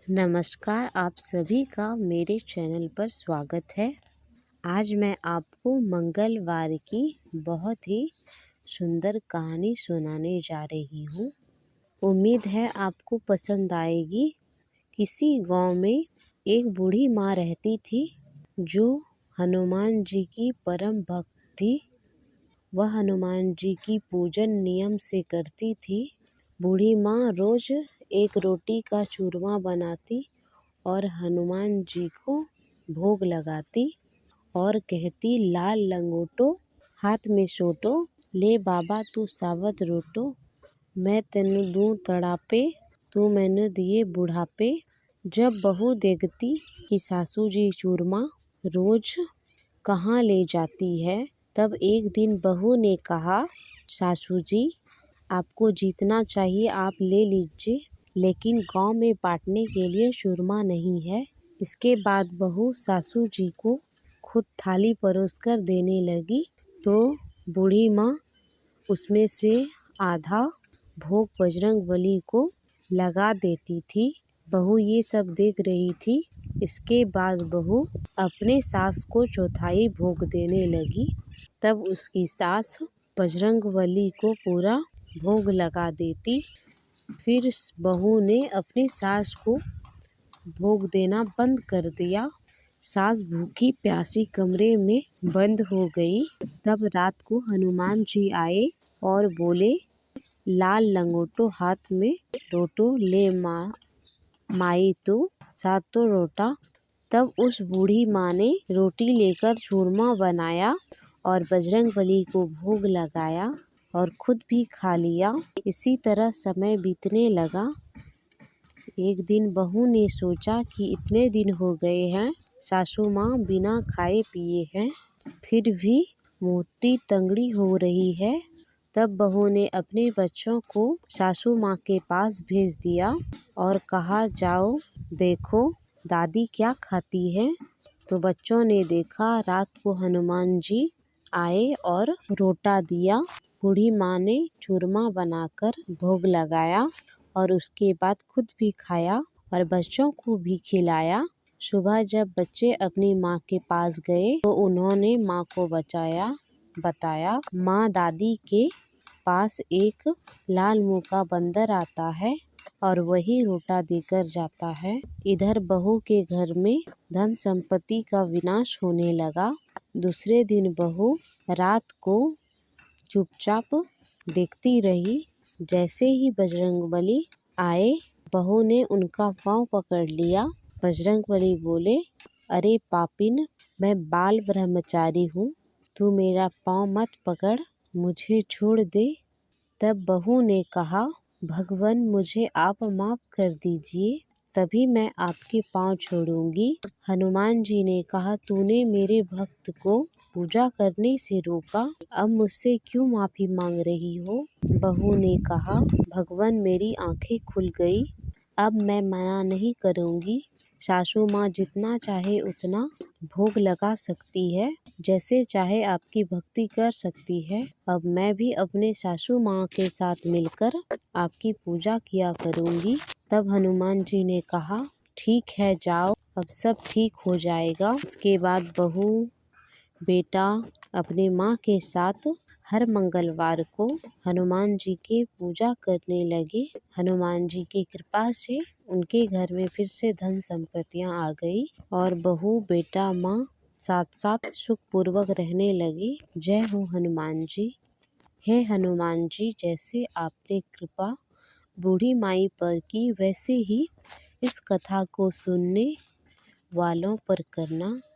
नमस्कार, आप सभी का मेरे चैनल पर स्वागत है। आज मैं आपको मंगलवार की बहुत ही सुंदर कहानी सुनाने जा रही हूँ। उम्मीद है आपको पसंद आएगी। किसी गांव में एक बूढ़ी माँ रहती थी जो हनुमान जी की परम भक्त थी। वह हनुमान जी की पूजन नियम से करती थी। बूढ़ी माँ रोज एक रोटी का चूरमा बनाती और हनुमान जी को भोग लगाती और कहती, लाल लंगोटो हाथ में सोटो, ले बाबा तू सावध रोटो, मैं तेनु दूं तड़ापे, तू मैंने दिए बुढ़ापे। जब बहू देखती कि सासू जी चूरमा रोज कहाँ ले जाती है, तब एक दिन बहू ने कहा, सासू जी आपको जितना चाहिए आप ले लीजिए, लेकिन गांव में बांटने के लिए चूरमा नहीं है। इसके बाद बहू सासू जी को खुद थाली परोसकर देने लगी तो बूढ़ी माँ उसमें से आधा भोग बजरंगबली को लगा देती थी। बहू ये सब देख रही थी। इसके बाद बहू अपने सास को चौथाई भोग देने लगी। तब उसकी सास बजरंगबली को पूरा भोग लगा देती। फिर बहू ने अपनी सास को भोग देना बंद कर दिया। सास भूखी प्यासी कमरे में बंद हो गई। तब रात को हनुमान जी आए और बोले, लाल लंगोटो हाथ में रोटो, ले माई तो सातो रोटा। तब उस बूढ़ी माँ ने रोटी लेकर चूरमा बनाया और बजरंगबली को भोग लगाया और खुद भी खा लिया। इसी तरह समय बीतने लगा। एक दिन बहू ने सोचा कि इतने दिन हो गए हैं, सासू माँ बिना खाए पिए हैं, फिर भी मोटी तंगड़ी हो रही है। तब बहू ने अपने बच्चों को सासू माँ के पास भेज दिया और कहा, जाओ देखो दादी क्या खाती है। तो बच्चों ने देखा, रात को हनुमान जी आए और रोटा दिया। बूढ़ी माँ ने चूरमा बनाकर भोग लगाया और उसके बाद खुद भी खाया और बच्चों को भी खिलाया। सुबह जब बच्चे अपनी माँ के पास गए तो उन्होंने माँ को बताया, माँ दादी के पास एक लाल मुंह का बंदर आता है और वही रोटा देकर जाता है। इधर बहू के घर में धन संपत्ति का विनाश होने लगा। दूसरे दिन बहू रात को चुपचाप देखती रही। जैसे ही बजरंगबली आए, बहू ने उनका पाँव पकड़ लिया। बजरंगबली बोले, अरे पापिन, मैं बाल ब्रह्मचारी हूँ, तू मेरा पाँव मत पकड़, मुझे छोड़ दे। तब बहू ने कहा, भगवान मुझे आप माफ कर दीजिए, तभी मैं आपके पाँव छोड़ूंगी। हनुमान जी ने कहा, तूने मेरे भक्त को पूजा करने से रोका, अब मुझसे क्यों माफी मांग रही हो। बहू ने कहा, भगवान मेरी आंखें खुल गई, अब मैं मना नहीं करूंगी। सासू माँ जितना चाहे उतना भोग लगा सकती है, जैसे चाहे आपकी भक्ति कर सकती है। अब मैं भी अपने सासू माँ के साथ मिलकर आपकी पूजा किया करूंगी। तब हनुमान जी ने कहा, ठीक है जाओ, अब सब ठीक हो जाएगा। उसके बाद बहू बेटा अपनी माँ के साथ हर मंगलवार को हनुमान जी की पूजा करने लगे। हनुमान जी की कृपा से उनके घर में फिर से धन संपत्तियाँ आ गई और बहू बेटा माँ साथ साथ सुख पूर्वक रहने लगी। जय हो हनुमान जी। हे हनुमान जी, जैसे आपने कृपा बूढ़ी माई पर की, वैसे ही इस कथा को सुनने वालों पर करना।